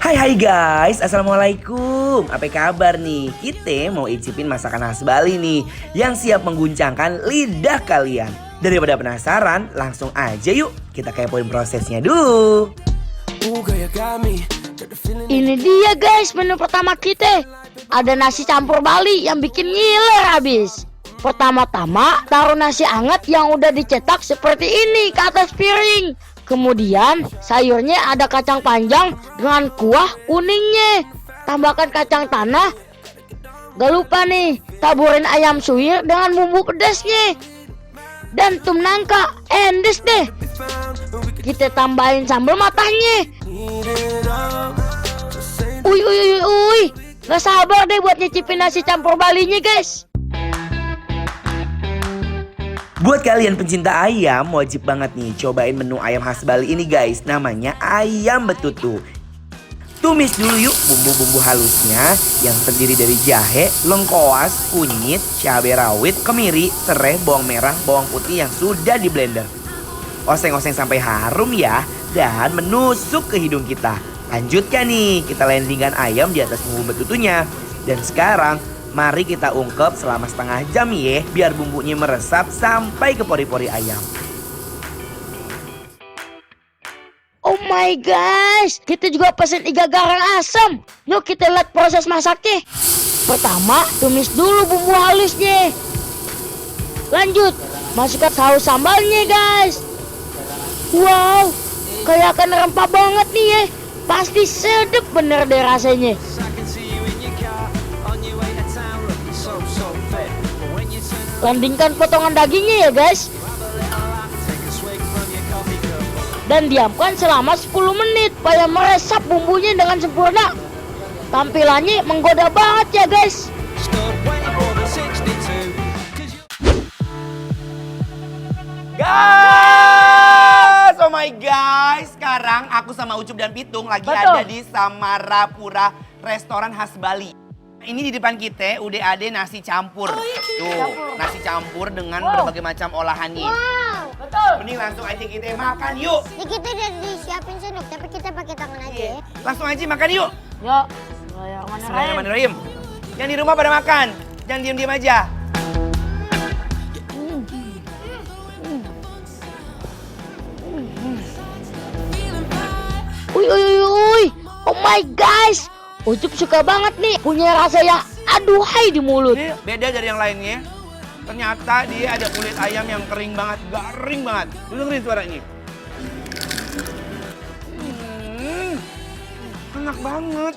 Hai guys, assalamualaikum. Apa kabar nih? Kita mau icipin masakan khas Bali nih yang siap mengguncangkan lidah kalian. Daripada penasaran, langsung aja yuk kita kepoin prosesnya dulu. Ini dia guys menu pertama kita. Ada nasi campur Bali yang bikin ngiler habis. Pertama-tama taruh nasi hangat yang udah dicetak seperti ini ke atas piring. Kemudian sayurnya ada kacang panjang dengan kuah kuningnya. Tambahkan kacang tanah. Gak lupa nih, taburin ayam suwir dengan bumbu pedasnya. Dan tum nangka, endes deh. Kita tambahin sambal matahnya. Uy, gak sabar deh buat nyicipin nasi campur Balinya guys. Buat kalian pencinta ayam, wajib banget nih cobain menu ayam khas Bali ini guys. Namanya ayam betutu. Tumis dulu yuk bumbu-bumbu halusnya yang terdiri dari jahe, lengkoas, kunyit, cabai rawit, kemiri, serai, bawang merah, bawang putih yang sudah di blender. Oseng-oseng sampai harum ya dan menusuk ke hidung kita. Lanjutkan nih, kita landingkan ayam di atas bumbu betutunya. Dan sekarang mari kita ungkep selama setengah jam ya, biar bumbunya meresap sampai ke pori-pori ayam. Oh my gosh, kita juga pesen iga garang asam. Yuk kita lihat proses masaknya. Pertama, tumis dulu bumbu halusnya. Lanjut, masukkan saus sambalnya guys. Wow, kayak akan rempah banget nih ya. Pasti sedap bener deh rasanya. Landingkan potongan dagingnya ya guys. Dan diamkan selama 10 menit supaya meresap bumbunya dengan sempurna. Tampilannya menggoda banget ya guys. Guys, oh my guys, sekarang aku sama Ucup dan Pitung lagi ada di Samarapura, restoran khas Bali. Ini di depan kita udah ada nasi campur. Tuh, nasi campur dengan berbagai macam olahannya. Wow, betul. Mending langsung aja kita makan yuk. Ini kita udah disiapin sendok, tapi kita pakai tangan aja ya. Langsung aja makan yuk. Yuk. Bismillahirrahmanirrahim. Yang di rumah pada makan, jangan diam-diam aja. Uy. Oh my gosh. Ucup suka banget nih, punya rasa yang aduhai di mulut. Ini beda dari yang lainnya. Ternyata dia ada kulit ayam yang kering banget, garing banget. Lu dengerin suaranya. Enak banget.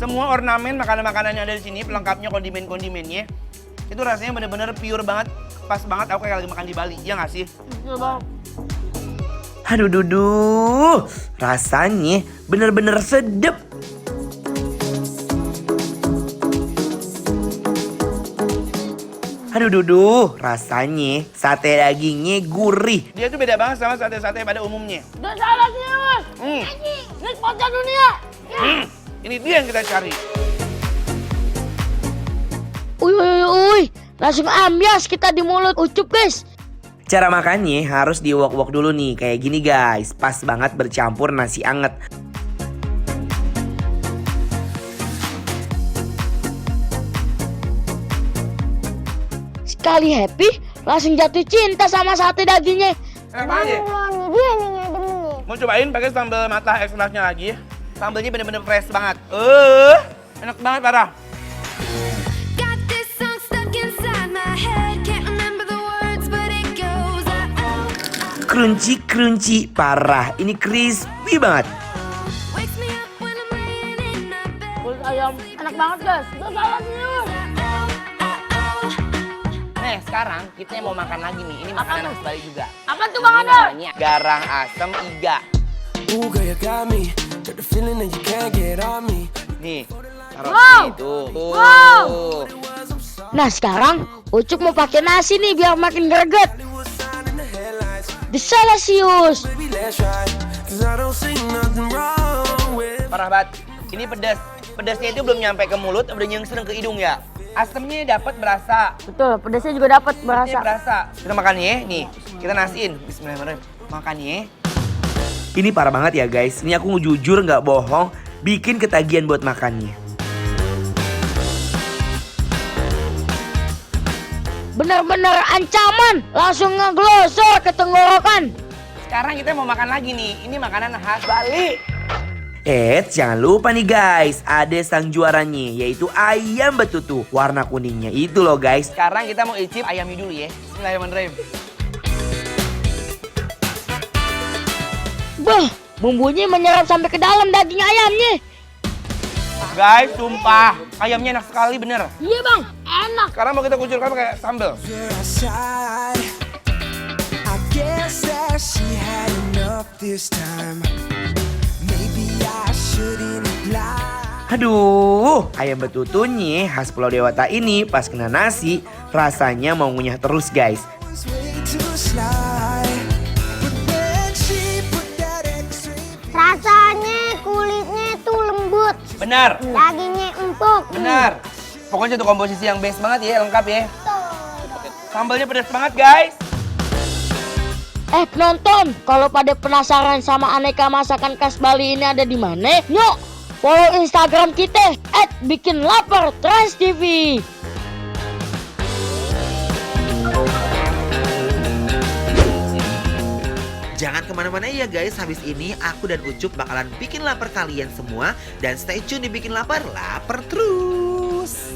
Semua ornamen makanan-makanan yang ada di sini, pelengkapnya kondimen-kondimennya, itu rasanya bener-bener pure banget, pas banget aku kayak lagi makan di Bali, ya nggak sih? Iya bang. Aduh duduh, rasanya bener-bener sedep. Aduh duduh, rasanya sate dagingnya gurih. Dia tuh beda banget sama sate-sate pada umumnya. Gak salah sih mas. Ini spotnya dunia. Ini dia yang kita cari. Uy. Langsung ambias kita di mulut Ucup guys. Cara makannya harus diwok-wok dulu nih, kayak gini guys. Pas banget bercampur nasi anget. Sekali happy, langsung jatuh cinta sama sate dagingnya. Enak banget ya? Dia nih ngedemennya. Mau cobain pakai sambal matah ekstraknya lagi. Sambalnya bener-bener fresh banget. Enak banget parah. Crunchy parah. Ini crispy banget. Kulit ayam enak banget guys. Gak salah sih mas. Nih sekarang kita mau makan lagi nih. Ini makanan khas Bali juga. Apa tuh bang Adar? Namanya garang asem iga. Nih, taruh sini tuh. Wow. Nah sekarang Ucup mau pakai nasi nih biar makin greget. Desalasius. Parah banget. Ini pedas. Pedasnya itu belum nyampe ke mulut, udah nyengseng ke hidung ya. Asemnya dapat berasa. Betul, pedasnya juga dapat berasa. Berasa. Kita makan ya, nih. Kita nasiin. Bismillahirrahmanirrahim. Makan ya. Ini parah banget ya guys. Ini aku jujur nggak bohong, bikin ketagihan buat makannya. Bener-bener ancaman, langsung ngeglosor ke tenggorokan. Sekarang kita mau makan lagi nih. Ini makanan khas Bali. Jangan lupa nih guys, ada sang juaranya, yaitu ayam betutu. Warna kuningnya itu loh guys. Sekarang kita mau icip ayamnya dulu ya. Bismillahirrahmanirrahim. Bah, bumbunya menyerap sampai ke dalam daging ayamnya. Guys, sumpah. Ayamnya enak sekali bener. Iya bang, enak. Sekarang mau kita kucurkan pakai sambal. I guess that she had enough this time. Maybe I shouldn't lie. Aduh, ayam betutunya khas Pulau Dewata ini pas kena nasi, rasanya mau ngunyah terus guys. Was way too sly. But when she put that extreme Rasanya kulitnya tuh lembut, Benar. dagingnya empuk. Benar. Pokoknya itu komposisi yang best banget ya, lengkap ya. Sambalnya pedas banget guys. Penonton, kalau pada penasaran sama aneka masakan khas Bali ini ada di mana? Yuk, follow Instagram kita @bikinlapertransTV. Jangan kemana-mana ya guys, habis ini aku dan Ucup bakalan bikin lapar kalian semua. Dan stay tune di Bikin Lapar, lapar terus.